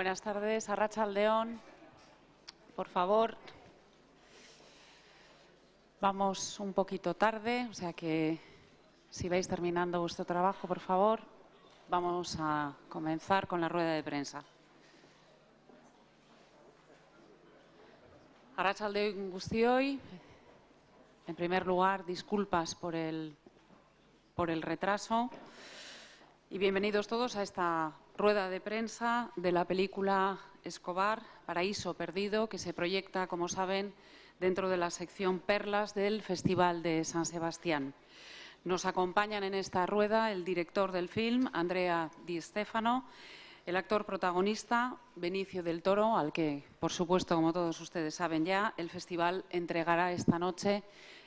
Buenas tardes. Arratsaldeon, por favor. Vamos un poquito tarde, o sea que si vais terminando vuestro trabajo, por favor, vamos a comenzar con la rueda de prensa. Arratsaldeon guztioi. En primer lugar, disculpas por el retraso y bienvenidos todos a esta rueda de prensa de la película Escobar, Paraíso Perdido, que se proyecta, como saben, dentro de la sección Perlas del Festival de San Sebastián. Nos acompañan en esta rueda el director del film, Andrea Di Stefano, el actor protagonista, Benicio del Toro, al que, por supuesto, como todos ustedes saben ya, el festival entregará esta noche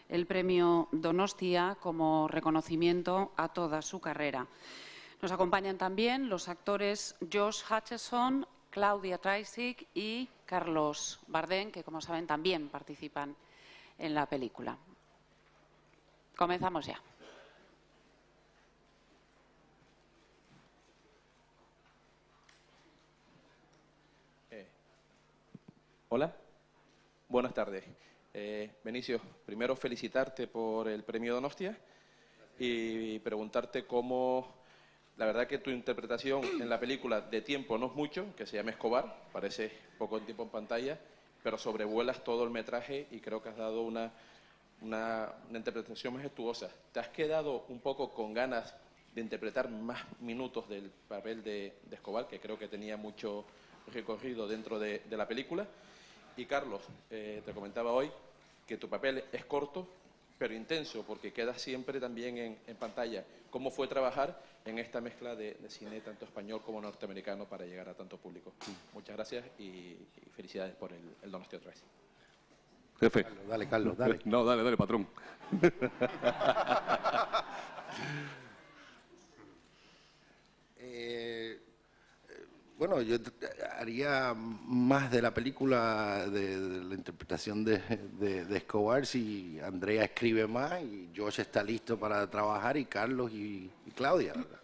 el premio Donostia como reconocimiento a toda su carrera. Nos acompañan también los actores Josh Hutcherson, Claudia Dreisig y Carlos Bardem, que, como saben, también participan en la película. Comenzamos ya. Hola, buenas tardes. Benicio, primero felicitarte por el premio Donostia y preguntarte cómo, la verdad que tu interpretación en la película de tiempo no es mucho, que se llama Escobar, parece poco tiempo en pantalla, pero sobrevuelas todo el metraje y creo que has dado una interpretación majestuosa. ¿Te has quedado un poco con ganas de interpretar más minutos del papel de Escobar, que creo que tenía mucho recorrido dentro de la película? Y Carlos, te comentaba hoy que tu papel es corto, pero intenso, porque queda siempre también en pantalla. ¿Cómo fue trabajar en esta mezcla de cine tanto español como norteamericano para llegar a tanto público? Muchas gracias y felicidades por el Donostia otra vez. Jefe. Carlos, dale. No, dale, patrón. Bueno, yo haría más de la película, de la interpretación de Escobar, si Andrea escribe más y Josh está listo para trabajar, y Carlos y Claudia, ¿verdad?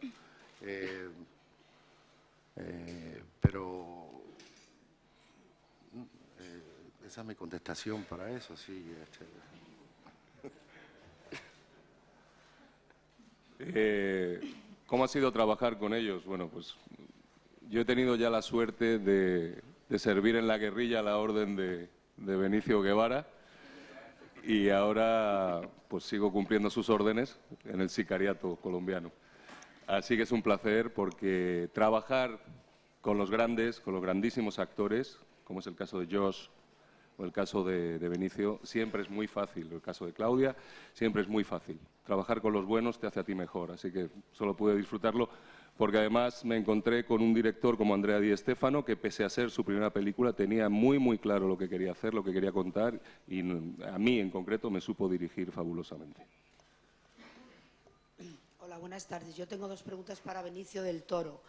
Pero esa es mi contestación para eso, sí. ¿Cómo ha sido trabajar con ellos? Bueno, pues yo he tenido ya la suerte de servir en la guerrilla a la orden de Benicio Guevara y ahora pues sigo cumpliendo sus órdenes en el sicariato colombiano. Así que es un placer porque trabajar con los grandes, con los grandísimos actores, como es el caso de Josh o el caso de Benicio, siempre es muy fácil. El caso de Claudia, siempre es muy fácil. Trabajar con los buenos te hace a ti mejor, así que solo pude disfrutarlo porque además me encontré con un director como Andrea Di Stefano que, pese a ser su primera película, tenía muy claro lo que quería hacer, lo que quería contar, y a mí en concreto me supo dirigir fabulosamente. Hola, buenas tardes. Yo tengo dos preguntas para Benicio del Toro.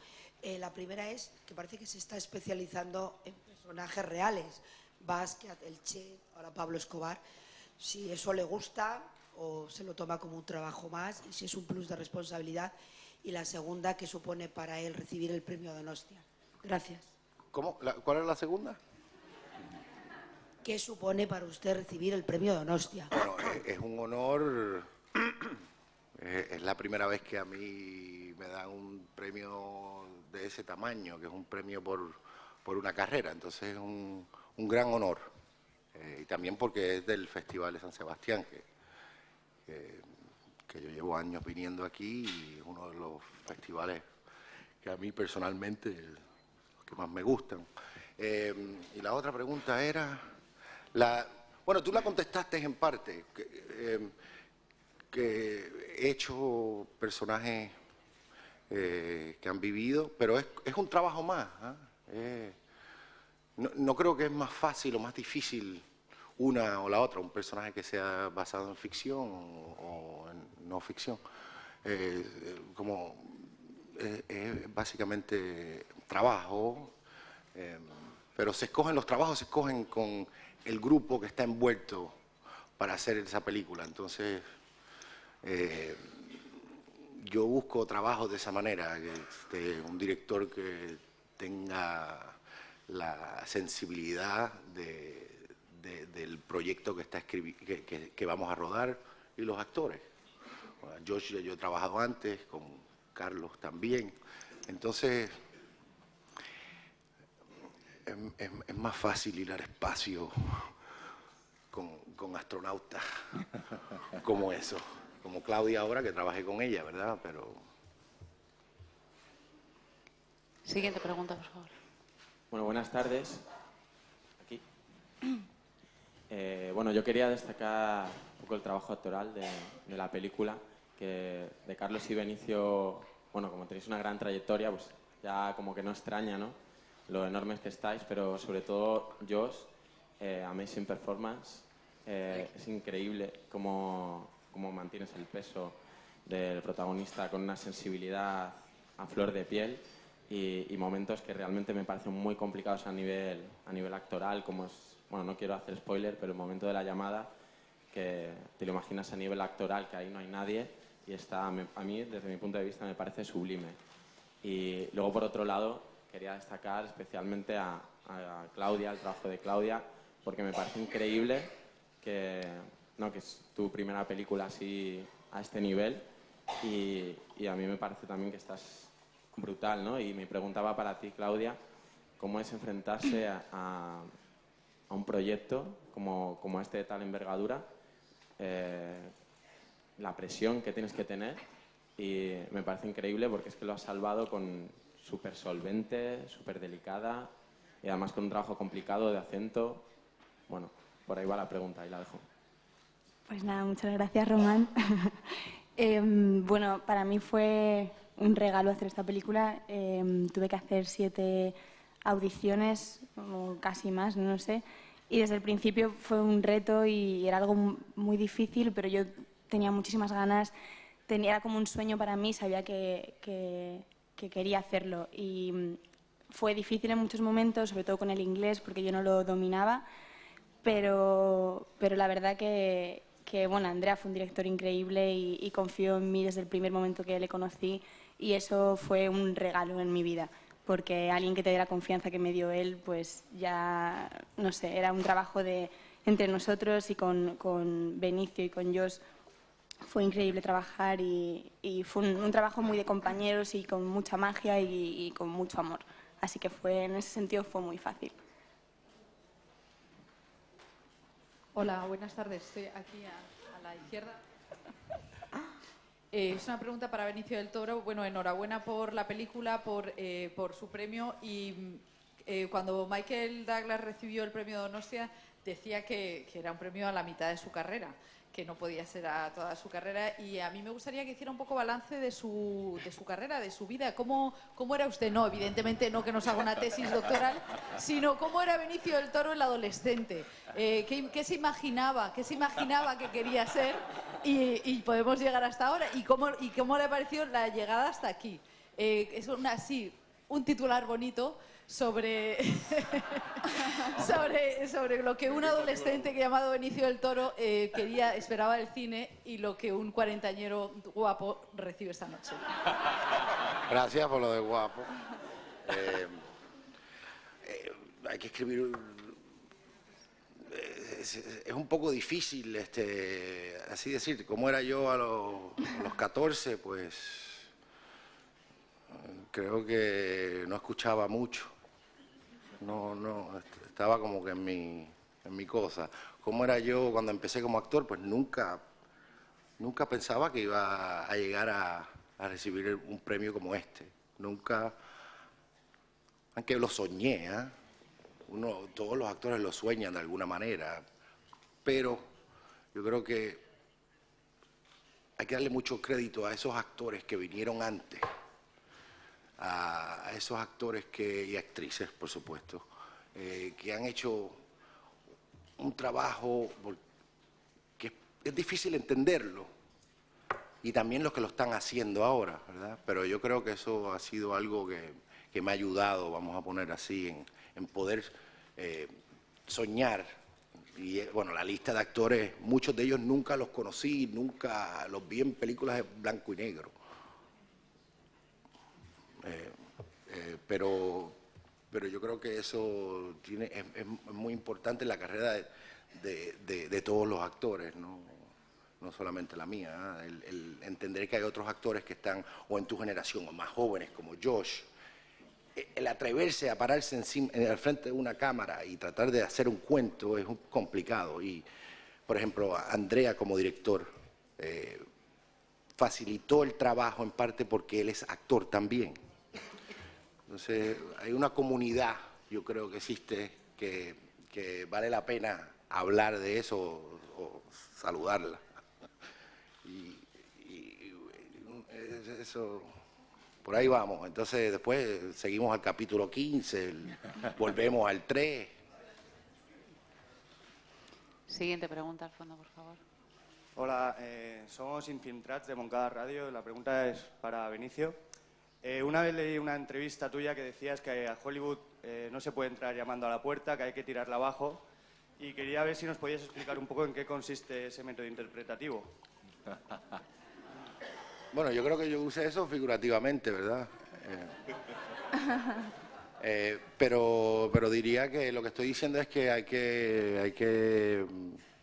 La primera es que parece que se está especializando en personajes reales. Basquiat, el Che, ahora Pablo Escobar. Si eso le gusta o se lo toma como un trabajo más y si es un plus de responsabilidad. Y la segunda, ¿qué supone para él recibir el premio Donostia? Gracias. ¿Cómo? ¿Cuál es la segunda? ¿Qué supone para usted recibir el premio Donostia? Bueno, es un honor. Es la primera vez que a mí me dan un premio de ese tamaño, que es un premio por una carrera. Entonces es un gran honor. Y también porque es del Festival de San Sebastián, que yo llevo años viniendo aquí, y es uno de los festivales que a mí personalmente los que más me gustan. Y la otra pregunta era... Bueno, tú la contestaste en parte, que he hecho personajes que han vivido, pero es un trabajo más. No creo que es más fácil o más difícil una o la otra, un personaje que sea basado en ficción o en no ficción. Es básicamente trabajo, pero los trabajos se escogen con el grupo que está envuelto para hacer esa película. Entonces, yo busco trabajos de esa manera, un director que tenga la sensibilidad del proyecto que vamos a rodar y los actores. Bueno, yo he trabajado antes, con Carlos también, entonces es más fácil ir al espacio con astronautas como eso, como Claudia ahora, que trabajé con ella, ¿verdad? Pero... Siguiente pregunta, por favor. Bueno, buenas tardes. Aquí. Bueno, yo quería destacar un poco el trabajo actoral de la película, que de Carlos y Benicio, bueno, como tenéis una gran trayectoria, pues ya como que no extraña, ¿no?, lo enormes que estáis, pero sobre todo Josh, amazing performance. Es increíble cómo mantienes el peso del protagonista con una sensibilidad a flor de piel y momentos que realmente me parecen muy complicados a nivel actoral, como es, bueno, no quiero hacer spoiler, pero el momento de la llamada, que te lo imaginas a nivel actoral, que ahí no hay nadie, y está, a mí, desde mi punto de vista, me parece sublime. Y luego, por otro lado, quería destacar especialmente a Claudia, el trabajo de Claudia, porque me parece increíble que es tu primera película así a este nivel, y a mí me parece también que estás brutal, ¿no? Y me preguntaba para ti, Claudia, ¿cómo es enfrentarse a un proyecto como este de tal envergadura? La presión que tienes que tener, y me parece increíble porque es que lo has salvado con súper solvente, súper delicada, y además con un trabajo complicado de acento. Bueno, por ahí va la pregunta, ahí la dejo. Pues nada, muchas gracias, Román. Bueno, para mí fue un regalo hacer esta película. Tuve que hacer 7 audiciones, o casi más, no sé. Y desde el principio fue un reto y era algo muy difícil, pero yo tenía muchísimas ganas. Era como un sueño para mí, sabía que quería hacerlo. Y fue difícil en muchos momentos, sobre todo con el inglés, porque yo no lo dominaba. Pero la verdad que bueno, Andrea fue un director increíble y confió en mí desde el primer momento que le conocí, y eso fue un regalo en mi vida, porque alguien que te dé la confianza que me dio él, pues ya, no sé, era un trabajo entre nosotros, y con Benicio y con Josh fue increíble trabajar, y fue un trabajo muy de compañeros y con mucha magia y con mucho amor. Así que en ese sentido fue muy fácil. Hola, buenas tardes. Estoy aquí a la izquierda. Es una pregunta para Benicio del Toro. Bueno, enhorabuena por la película, por su premio. Y cuando Michael Douglas recibió el premio Donostia, decía que era un premio a la mitad de su carrera, que no podía ser a toda su carrera. Y a mí me gustaría que hiciera un poco balance de su carrera, de su vida. ¿Cómo era usted? No, evidentemente no que nos haga una tesis doctoral, sino cómo era Benicio del Toro el adolescente. ¿Qué se imaginaba? ¿Qué se imaginaba que quería ser? Y podemos llegar hasta ahora. ¿Y cómo le ha parecido la llegada hasta aquí? Es un titular bonito sobre lo que un adolescente llamado Benicio del Toro esperaba del cine, y lo que un cuarentañero guapo recibe esta noche. Gracias por lo de guapo. Hay que escribir... Es un poco difícil, así decir, como era yo a los 14, pues creo que no escuchaba mucho. No, estaba como que en mi cosa. ¿Cómo era yo cuando empecé como actor? Pues nunca pensaba que iba a llegar a recibir un premio como este. Nunca, aunque lo soñé, ¿eh? Todos los actores lo sueñan de alguna manera, pero yo creo que hay que darle mucho crédito a esos actores que vinieron antes, a esos actores y actrices, por supuesto, que han hecho un trabajo que es difícil entenderlo, y también los que lo están haciendo ahora, ¿verdad? Pero yo creo que eso ha sido algo que me ha ayudado, vamos a poner así, en poder soñar. Y bueno, la lista de actores, muchos de ellos nunca los conocí, nunca los vi en películas de blanco y negro. Pero pero yo creo que eso es muy importante en la carrera de todos los actores, no solamente la mía, ¿eh? El entender que hay otros actores que están o en tu generación o más jóvenes como Josh. El atreverse a pararse al frente de una cámara y tratar de hacer un cuento es complicado. Y, por ejemplo, Andrea como director facilitó el trabajo en parte porque él es actor también. Entonces, hay una comunidad, yo creo que existe, que vale la pena hablar de eso o saludarla. Y eso, por ahí vamos. Entonces, después seguimos al capítulo 15, volvemos al 3. Siguiente pregunta al fondo, por favor. Hola, somos Infiltrats de Moncada Radio. La pregunta es para Benicio. Una vez leí una entrevista tuya que decías que a Hollywood no se puede entrar llamando a la puerta, que hay que tirarla abajo. Y quería ver si nos podías explicar un poco en qué consiste ese método interpretativo. Bueno, yo creo que yo usé eso figurativamente, ¿verdad? Pero diría que lo que estoy diciendo es que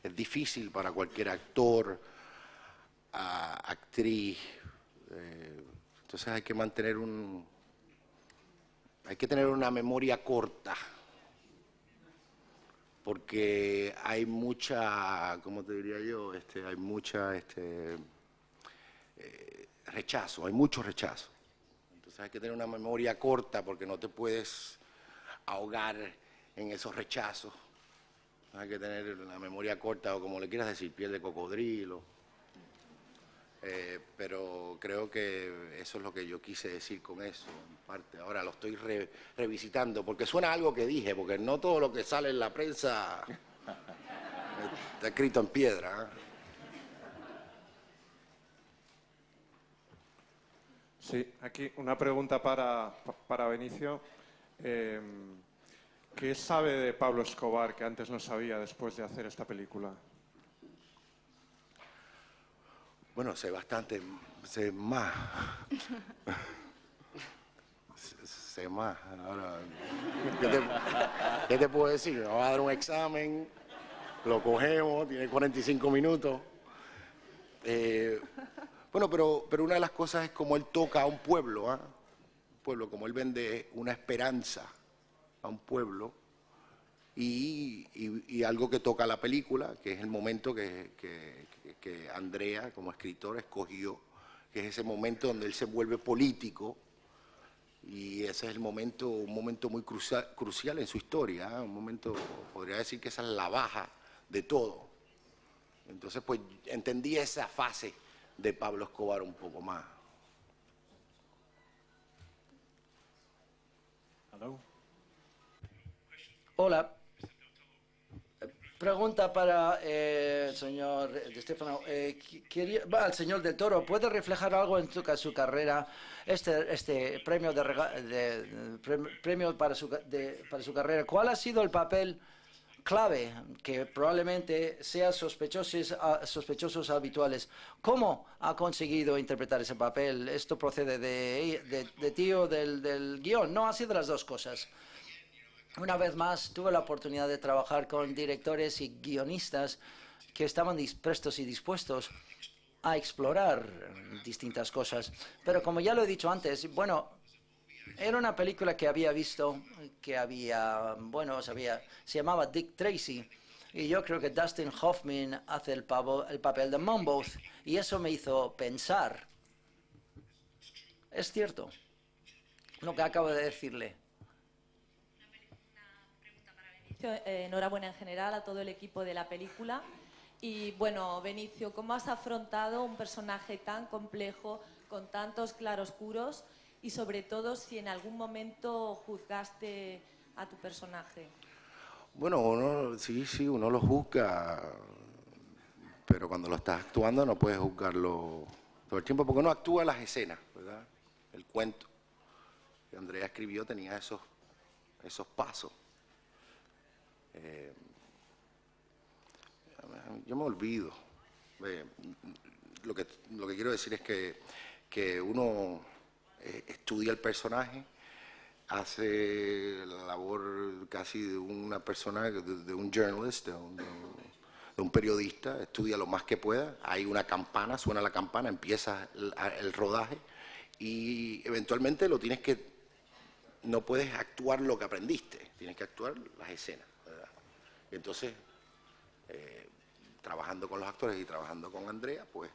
es difícil para cualquier actor, actriz. Entonces hay que tener una memoria corta, porque hay mucha, ¿cómo te diría yo? Hay mucha rechazo, hay mucho rechazo. Entonces hay que tener una memoria corta porque no te puedes ahogar en esos rechazos. Hay que tener una memoria corta o como le quieras decir, piel de cocodrilo. Pero creo que eso es lo que yo quise decir con eso, en parte. Ahora lo estoy revisitando porque suena algo que dije, porque no todo lo que sale en la prensa está escrito en piedra, ¿eh? Sí, aquí una pregunta para Benicio. ¿Qué sabe de Pablo Escobar que antes no sabía después de hacer esta película? Bueno, sé bastante, sé más. Sé más. Ahora, ¿qué te puedo decir? Vamos a dar un examen, lo cogemos, tiene 45 minutos. Bueno, pero una de las cosas es como él toca a un pueblo, ¿eh? Un pueblo, como él vende una esperanza a un pueblo y algo que toca la película, que es el momento que Andrea, como escritor, escogió, que es ese momento donde él se vuelve político y ese es un momento muy crucial en su historia, ¿eh? Un momento, podría decir que esa es la baja de todo. Entonces, pues, entendí esa fase de Pablo Escobar un poco más. Hola. Pregunta para el señor Di Stefano. Al señor del Toro, ¿puede reflejar algo en su carrera este premio premio para su carrera? ¿Cuál ha sido el papel clave que probablemente sea sospechosos habituales? ¿Cómo ha conseguido interpretar ese papel? ¿Esto procede de ti o del guión? No, ha sido las dos cosas. Una vez más, tuve la oportunidad de trabajar con directores y guionistas que estaban prestos y dispuestos a explorar distintas cosas. Pero como ya lo he dicho antes, bueno, era una película que había visto, se llamaba Dick Tracy, y yo creo que Dustin Hoffman hace el papel de Monmouth, y eso me hizo pensar. Es cierto lo que acabo de decirle. Enhorabuena en general a todo el equipo de la película. Y bueno, Benicio, ¿cómo has afrontado un personaje tan complejo, con tantos claroscuros? Y sobre todo, si en algún momento juzgaste a tu personaje. Bueno, uno lo juzga, pero cuando lo estás actuando no puedes juzgarlo todo el tiempo, porque uno actúa las escenas, ¿verdad? El cuento que Andrea escribió tenía esos pasos. Yo me olvido. Lo que quiero decir es que uno estudia el personaje, hace la labor casi de una persona, de un journalist, de un periodista, estudia lo más que pueda, hay una campana, suena la campana, empieza el rodaje y eventualmente no puedes actuar lo que aprendiste, tienes que actuar las escenas, ¿verdad? Y entonces, trabajando con los actores y trabajando con Andrea, pues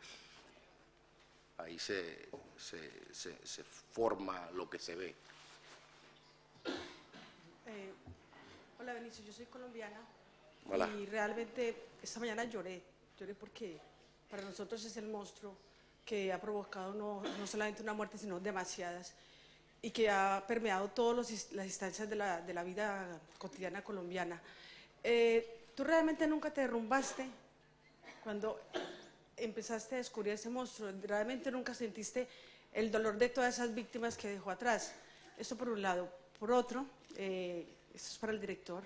ahí se forma lo que se ve. Hola Benicio, yo soy colombiana. Hola. Y realmente esta mañana lloré porque para nosotros es el monstruo que ha provocado no solamente una muerte, sino demasiadas, y que ha permeado todas las instancias de la vida cotidiana colombiana. ¿Tú realmente nunca te derrumbaste cuando empezaste a descubrir ese monstruo? ¿Realmente nunca sentiste el dolor de todas esas víctimas que dejó atrás? Eso por un lado. Por otro, esto es para el director,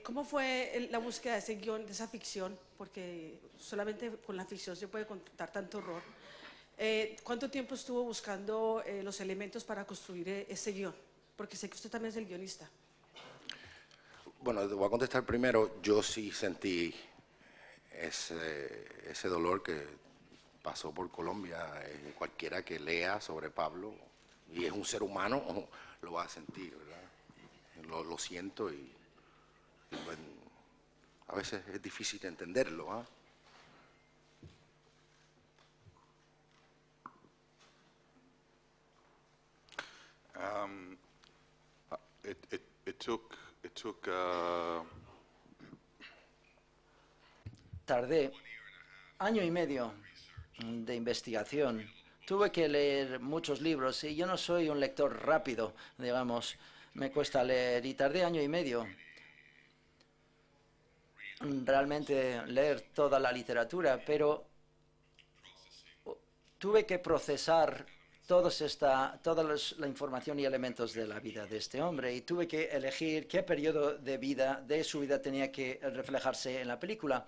¿cómo fue la búsqueda de ese guión, de esa ficción? Porque solamente con la ficción se puede contar tanto horror. ¿Cuánto tiempo estuvo buscando los elementos para construir ese guión? Porque sé que usted también es el guionista. Bueno, te voy a contestar primero. Yo sí sentí ese dolor que pasó por Colombia. Cualquiera que lea sobre Pablo y es un ser humano lo va a sentir, ¿verdad? Lo siento y bueno, a veces es difícil de entenderlo, ¿eh? Tardé año y medio de investigación. Tuve que leer muchos libros y yo no soy un lector rápido, digamos, me cuesta leer y tardé año y medio realmente leer toda la literatura, pero tuve que procesar toda la información y elementos de la vida de este hombre y tuve que elegir qué periodo de su vida tenía que reflejarse en la película.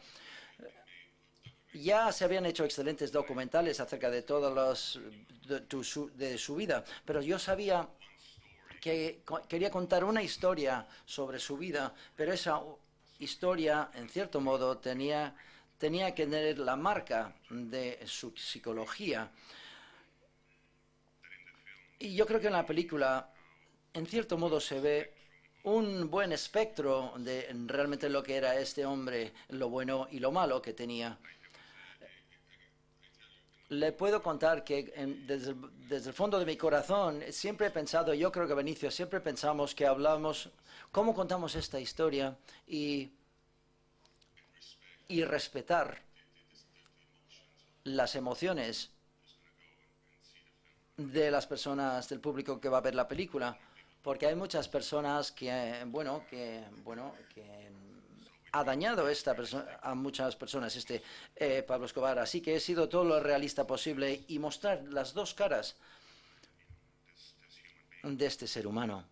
Ya se habían hecho excelentes documentales acerca de de su vida, pero yo sabía que quería contar una historia sobre su vida, pero esa historia, en cierto modo, tenía que tener la marca de su psicología. Y yo creo que en la película, en cierto modo, se ve un buen espectro de realmente lo que era este hombre, lo bueno y lo malo que tenía. Le puedo contar que desde el fondo de mi corazón siempre he pensado, yo creo que Benicio, siempre pensamos que hablamos, cómo contamos esta historia y respetar las emociones de las personas, del público que va a ver la película, porque hay muchas personas que ha dañado a muchas personas Pablo Escobar, así que he sido todo lo realista posible y mostrar las dos caras de este ser humano.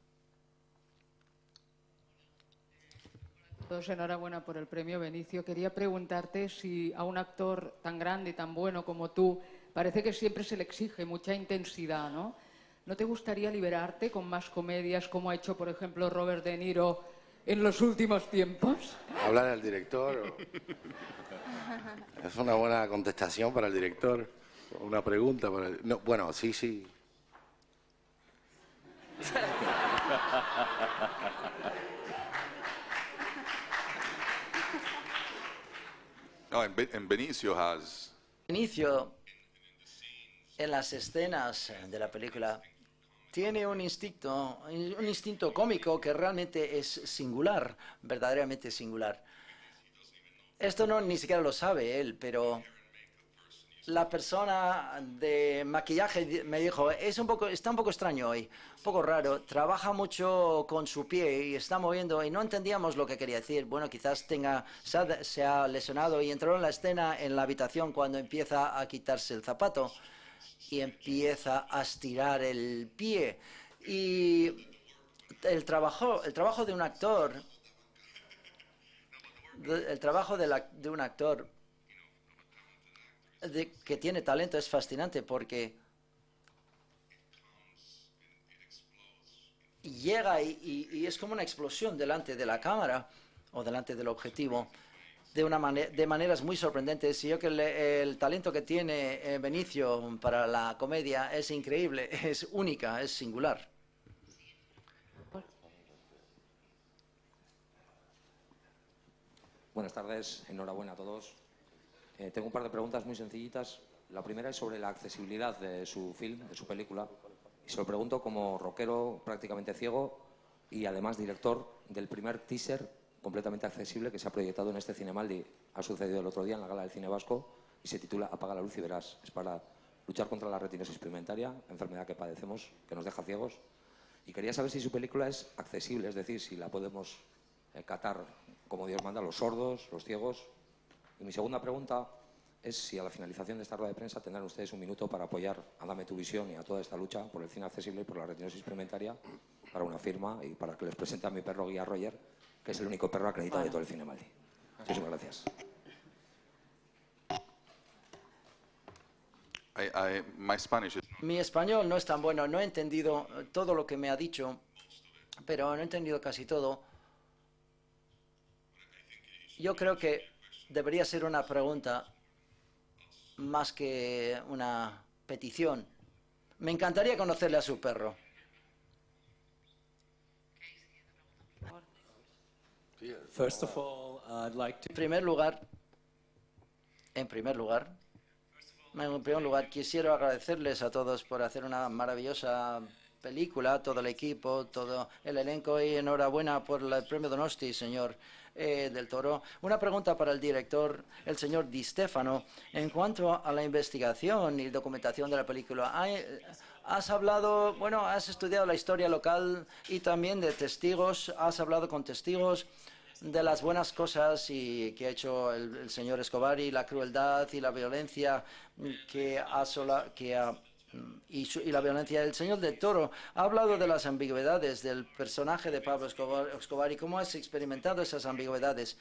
Todos enhorabuena por el premio, Benicio. Quería preguntarte si a un actor tan grande y tan bueno como tú parece que siempre se le exige mucha intensidad, ¿no? ¿No te gustaría liberarte con más comedias como ha hecho, por ejemplo, Robert De Niro en los últimos tiempos? ¿Hablar al director? Es una buena contestación para el director. Una pregunta para el... No, bueno, sí. No, en Benicio Benicio, en las escenas de la película, tiene un instinto cómico que realmente es singular, verdaderamente singular. Esto ni siquiera lo sabe él, pero la persona de maquillaje me dijo, está un poco extraño hoy, un poco raro, trabaja mucho con su pie y está moviendo y no entendíamos lo que quería decir. Bueno, quizás se ha lesionado y entró en la escena en la habitación cuando empieza a quitarse el zapato y empieza a estirar el pie. Y el trabajo de un actor, de un actor que tiene talento es fascinante porque llega y es como una explosión delante de la cámara o delante del objetivo de maneras muy sorprendentes. Y yo que el talento que tiene Benicio para la comedia es increíble, es única, es singular. Buenas tardes, enhorabuena a todos. Tengo un par de preguntas muy sencillitas. La primera es sobre la accesibilidad de su film, de su película. Y se lo pregunto como rockero prácticamente ciego y además director del primer teaser completamente accesible que se ha proyectado en este Cinemaldi. Ha sucedido el otro día en la Gala del Cine Vasco y se titula Apaga la luz y verás. Es para luchar contra la retinosis pigmentaria, enfermedad que padecemos, que nos deja ciegos. Y quería saber si su película es accesible, es decir, si la podemos catar como Dios manda, los sordos, los ciegos. Y mi segunda pregunta es si a la finalización de esta rueda de prensa tendrán ustedes un minuto para apoyar a Dame tu visión y a toda esta lucha por el cine accesible y por la retinosis pigmentaria para una firma y para que les presente a mi perro guía Roger, que es el único perro acreditado de todo el Cinemaldi. Muchísimas gracias. Mi español no es tan bueno, no he entendido todo lo que me ha dicho, pero no he entendido casi todo. Yo creo que debería ser una pregunta más que una petición. Me encantaría conocerle a su perro. En primer lugar, quisiera agradecerles a todos por hacer una maravillosa película, todo el equipo, todo el elenco, y enhorabuena por el premio Donosti, señor del Toro. Una pregunta para el director, el señor Di Stefano. En cuanto a la investigación y documentación de la película, has hablado, bueno, has estudiado la historia local y también de testigos, has hablado con testigos de las buenas cosas que ha hecho el señor Escobar y la crueldad y la violencia y la violencia. El señor del Toro ha hablado de las ambigüedades del personaje de Pablo Escobar y cómo has experimentado esas ambigüedades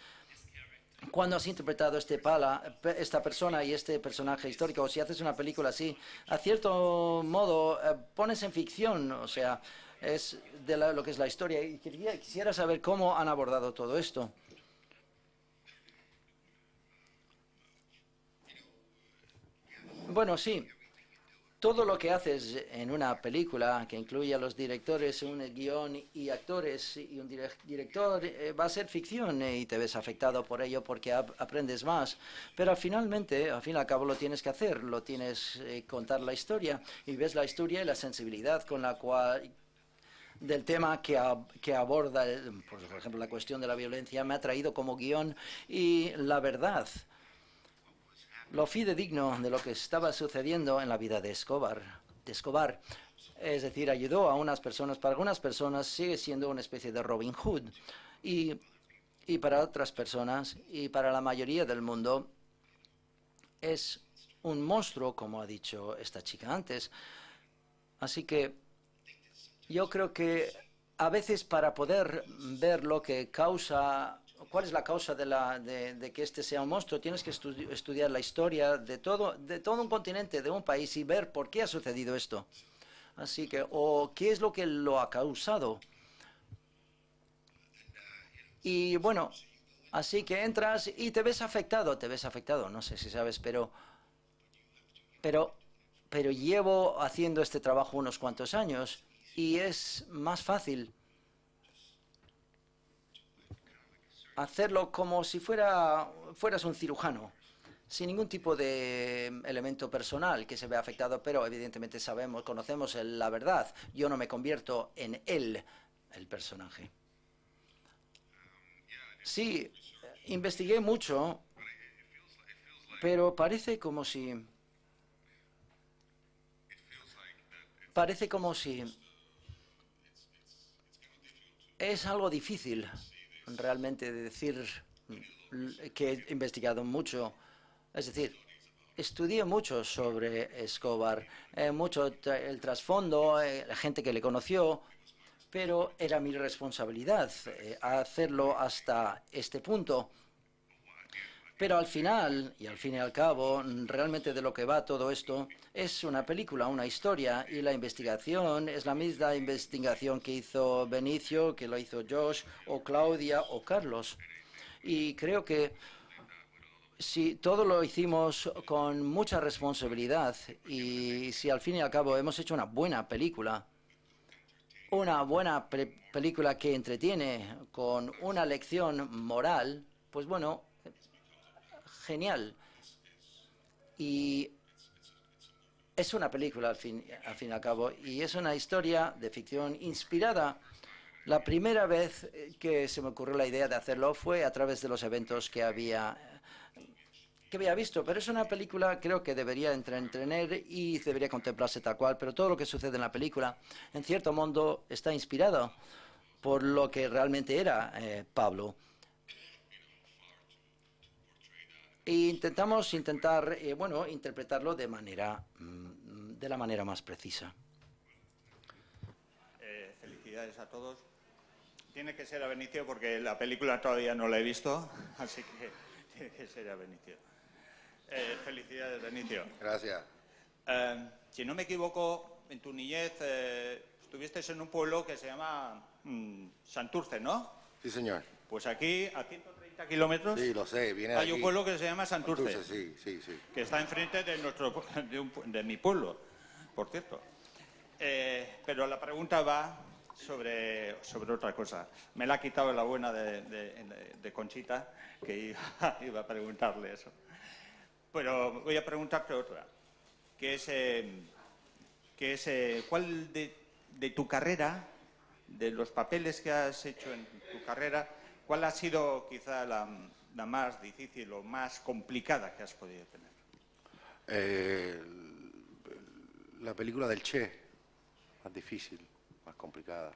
cuando has interpretado esta persona y este personaje histórico. O si haces una película así, a cierto modo pones en ficción, o sea, es de lo que es la historia. Y quisiera saber cómo han abordado todo esto. Bueno, sí. Todo lo que haces en una película que incluye a los directores, un guión y actores y un director va a ser ficción y te ves afectado por ello porque aprendes más. Pero al fin y al cabo lo tienes que hacer, lo tienes que contar la historia y ves la historia y la sensibilidad con la cual del tema que aborda, por ejemplo, la cuestión de la violencia me ha traído como guión y la verdad. Lo fidedigno de lo que estaba sucediendo en la vida de Escobar. Es decir, ayudó a unas personas, para algunas personas sigue siendo una especie de Robin Hood. Y para otras personas, y para la mayoría del mundo, es un monstruo, como ha dicho esta chica antes. Así que yo creo que a veces para poder ver lo que causa... ¿Cuál es la causa de que este sea un monstruo? Tienes que estudiar la historia de todo un continente, de un país, y ver por qué ha sucedido esto. Así que, o qué es lo que lo ha causado. Y bueno, así que entras y te ves afectado, no sé si sabes, pero llevo haciendo este trabajo unos cuantos años y es más fácil hacerlo como si fueras un cirujano, sin ningún tipo de elemento personal que se vea afectado, pero evidentemente conocemos la verdad. Yo no me convierto en el personaje. Sí, investigué mucho, pero parece como si es algo difícil realmente de decir que he investigado mucho. Es decir, estudié mucho sobre Escobar, mucho el trasfondo, la gente que le conoció, pero era mi responsabilidad hacerlo hasta este punto. Pero al final, y al fin y al cabo, realmente de lo que va todo esto es una película, una historia, y la investigación es la misma investigación que hizo Benicio, que lo hizo Josh, o Claudia, o Carlos. Y creo que si todo lo hicimos con mucha responsabilidad, y si al fin y al cabo hemos hecho una buena película, película que entretiene con una lección moral, pues bueno, genial. Y es una película al fin y al cabo, y es una historia de ficción inspirada. La primera vez que se me ocurrió la idea de hacerlo fue a través de los eventos que había visto, pero es una película, creo que debería entretener y debería contemplarse tal cual, pero todo lo que sucede en la película, en cierto modo, está inspirado por lo que realmente era Pablo. E intentamos interpretarlo de la manera más precisa. Felicidades a todos. Tiene que ser a Benicio porque la película todavía no la he visto, así que tiene que ser a Benicio. Felicidades, Benicio. Gracias. Si no me equivoco, en tu niñez estuviste en un pueblo que se llama Santurce, ¿no? Sí, señor. Pues aquí, a 130 kilómetros, sí, lo sé, viene hay de un aquí. pueblo que se llama Santurce, sí. que está enfrente de mi pueblo, por cierto. Pero la pregunta va sobre otra cosa. Me la ha quitado la buena de Conchita, que iba a preguntarle eso. Pero voy a preguntarte otra, que es ¿cuál de tu carrera, de los papeles que has hecho en tu carrera, cuál ha sido quizá la más difícil o más complicada que has podido tener? La película del Che, más difícil, más complicada.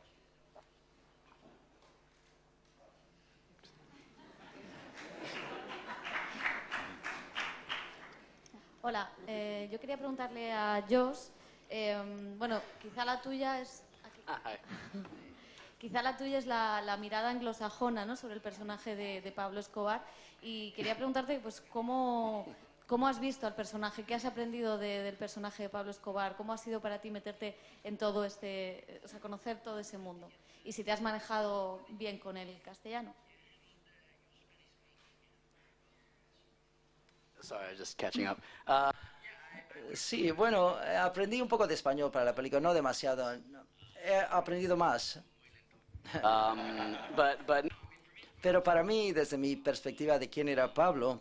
Hola, yo quería preguntarle a Josh, bueno, quizá la tuya es... Quizá la tuya es la mirada anglosajona, ¿no?, sobre el personaje de Pablo Escobar, y quería preguntarte pues cómo has visto al personaje, qué has aprendido del personaje de Pablo Escobar, cómo ha sido para ti meterte en todo o sea, conocer todo ese mundo, y si te has manejado bien con el castellano. Sorry, just catching up. Sí, bueno, aprendí un poco de español para la película, no demasiado. He aprendido más. Pero para mí, desde mi perspectiva de quién era Pablo,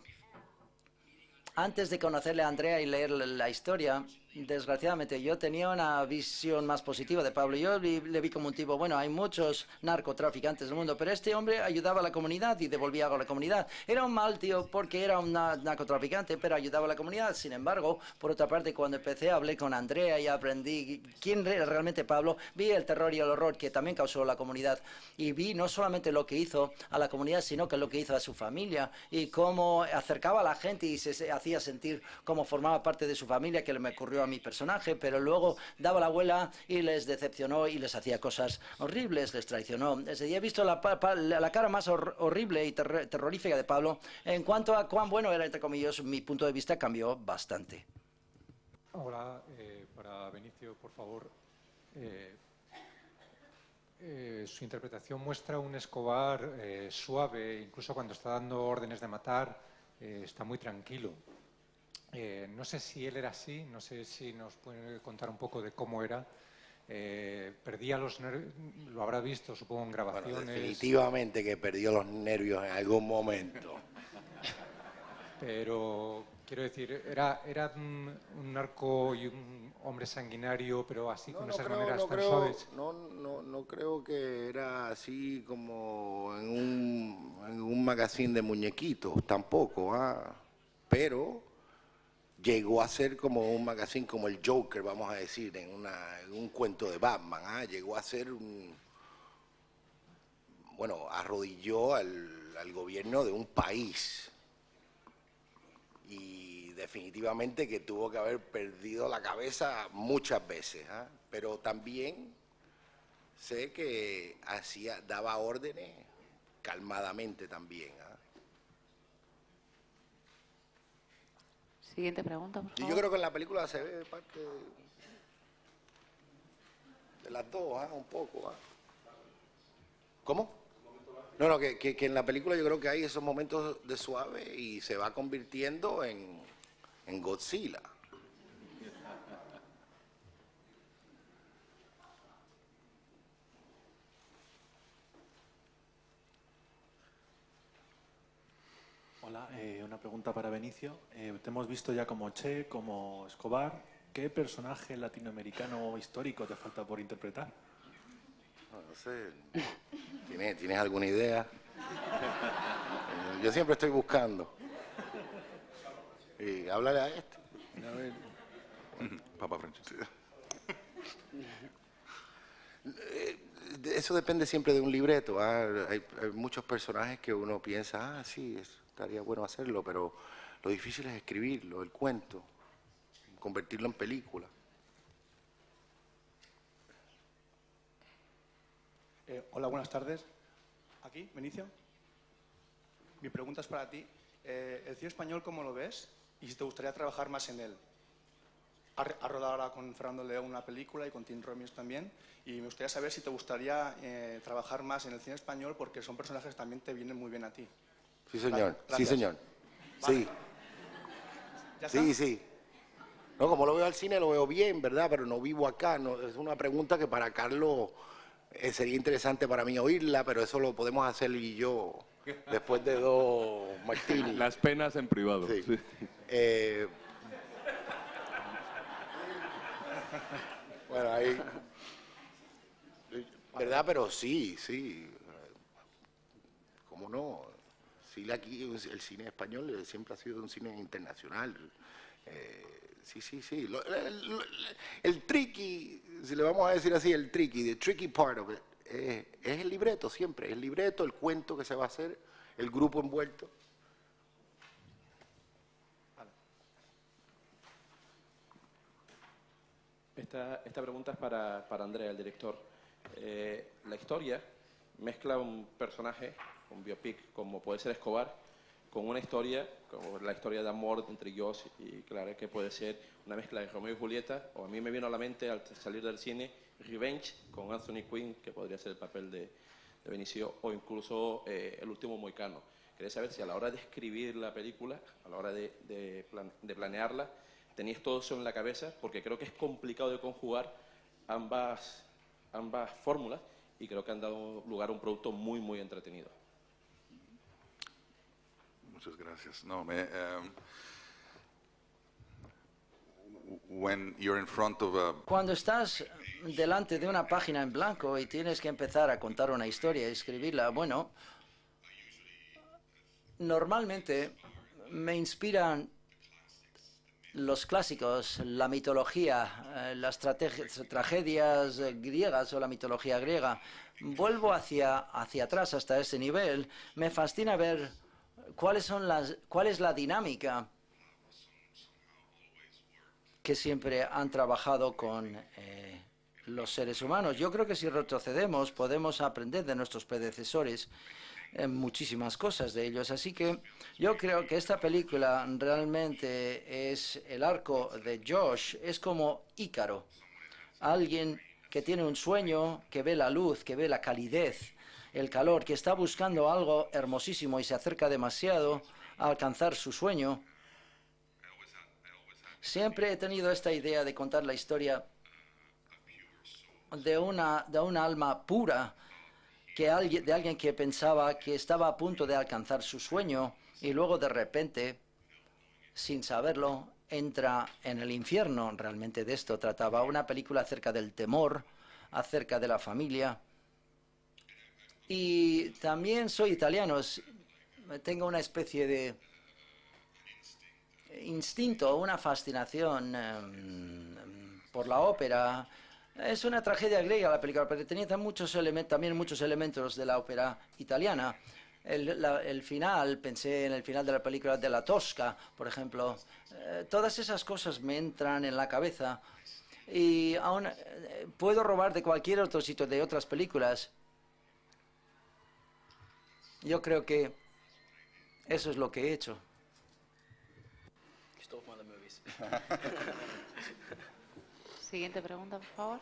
antes de conocerle a Andrea y leer la historia, desgraciadamente yo tenía una visión más positiva de Pablo. Yo le vi como un tipo, bueno, hay muchos narcotraficantes del mundo, pero este hombre ayudaba a la comunidad y devolvía algo a la comunidad. Era un mal tío porque era un narcotraficante, pero ayudaba a la comunidad. Sin embargo, por otra parte, cuando empecé a hablar con Andrea y aprendí quién era realmente Pablo, vi el terror y el horror que también causó la comunidad. Y vi no solamente lo que hizo a la comunidad, sino que lo que hizo a su familia y cómo acercaba a la gente y se hacía sentir como formaba parte de su familia, que le me ocurrió a mi personaje, pero luego daba la vuelta y les decepcionó y les hacía cosas horribles, les traicionó. Ese día he visto la cara más horrible y terrorífica de Pablo. En cuanto a cuán bueno era, entre comillas, mi punto de vista cambió bastante. Hola, para Benicio, por favor. Su interpretación muestra un Escobar suave, incluso cuando está dando órdenes de matar, está muy tranquilo. No sé si él era así, no sé si nos puede contar un poco de cómo era. Perdía los nervios, lo habrá visto, supongo, en grabaciones. Bueno, definitivamente que perdió los nervios en algún momento. Pero, quiero decir, era un narco y un hombre sanguinario, pero así, con esas maneras tan suaves. No creo que era así como en un magazine de muñequitos, tampoco, pero llegó a ser como un magazine como el Joker, vamos a decir, en un cuento de Batman. Llegó a ser bueno, arrodilló al gobierno de un país. Y definitivamente que tuvo que haber perdido la cabeza muchas veces. Pero también sé que daba órdenes calmadamente también. Siguiente pregunta, por Y favor. yo creo que en la película se ve parte de las dos, un poco. ¿Cómo? No, que en la película yo creo que hay esos momentos de suave y se va convirtiendo en Godzilla. Hola, una pregunta para Benicio. Te hemos visto ya como Che, como Escobar. ¿Qué personaje latinoamericano histórico te falta por interpretar? No sé. ¿Tienes alguna idea? Yo siempre estoy buscando. Y háblale a este. A ver. Papa Francesco. Eso depende siempre de un libreto. Hay muchos personajes que uno piensa, sí, estaría bueno hacerlo, pero lo difícil es escribirlo, el cuento, convertirlo en película. Hola, buenas tardes. ¿Aquí, Benicio? Mi pregunta es para ti. ¿El cine español cómo lo ves? Y si te gustaría trabajar más en él. Has rodado ahora con Fernando León una película y con Tim Robbins también. Y me gustaría saber si te gustaría trabajar más en el cine español porque son personajes que también te vienen muy bien a ti. Sí, señor. Gracias. Sí, señor. Vale. Sí. ¿Ya está? Sí, sí. No, como lo veo al cine, lo veo bien, ¿verdad? Pero no vivo acá. No, es una pregunta que para Carlos sería interesante para mí oírla, pero eso lo podemos hacer él y yo después de 2 martinis. Las penas en privado. Sí. Sí. Bueno, ahí... ¿Verdad? Pero sí. ¿Cómo no? Sí, aquí el cine español siempre ha sido un cine internacional. Sí. El tricky, si le vamos a decir así, the tricky part of it, es el libreto siempre. El libreto, el cuento que se va a hacer, el grupo envuelto. Esta pregunta es para Andrea, el director. La historia mezcla un personaje, un biopic, como puede ser Escobar, con una historia, como la historia de amor entre Josh y Clara, que puede ser una mezcla de Romeo y Julieta, o a mí me vino a la mente al salir del cine Revenge con Anthony Quinn, que podría ser el papel de Benicio, o incluso El último mohicano. Quería saber si a la hora de escribir la película, a la hora de planearla, teníais todo eso en la cabeza, porque creo que es complicado de conjugar ambas fórmulas y creo que han dado lugar a un producto muy, muy entretenido. Muchas gracias. No, when you're in front of a... Cuando estás delante de una página en blanco y tienes que empezar a contar una historia y escribirla, bueno, normalmente me inspiran los clásicos, la mitología, las tragedias griegas o la mitología griega. Vuelvo hacia atrás hasta ese nivel. Me fascina ver cuál es la dinámica que siempre han trabajado con los seres humanos. Yo creo que si retrocedemos podemos aprender de nuestros predecesores muchísimas cosas de ellos. Así que yo creo que esta película realmente es el arco de Josh, es como Ícaro, alguien que tiene un sueño, que ve la luz, que ve la calidez, el calor, que está buscando algo hermosísimo y se acerca demasiado a alcanzar su sueño. Siempre he tenido esta idea de contar la historia de una alma pura, de alguien que pensaba que estaba a punto de alcanzar su sueño y luego de repente, sin saberlo, entra en el infierno. Realmente de esto trataba una película acerca del temor, acerca de la familia. Y también soy italiano, tengo una especie de instinto, una fascinación por la ópera. Es una tragedia griega la película, pero tenía también muchos elementos de la ópera italiana. El final, pensé en el final de la película de La Tosca, por ejemplo. Todas esas cosas me entran en la cabeza y aún puedo robar de cualquier otro sitio de otras películas. Yo creo que eso es lo que he hecho. gracias. Siguiente pregunta, por favor.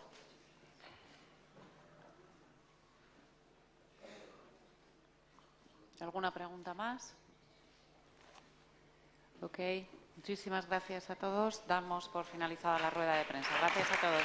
¿Alguna pregunta más? Ok, muchísimas gracias a todos. Damos por finalizada la rueda de prensa. Gracias a todos.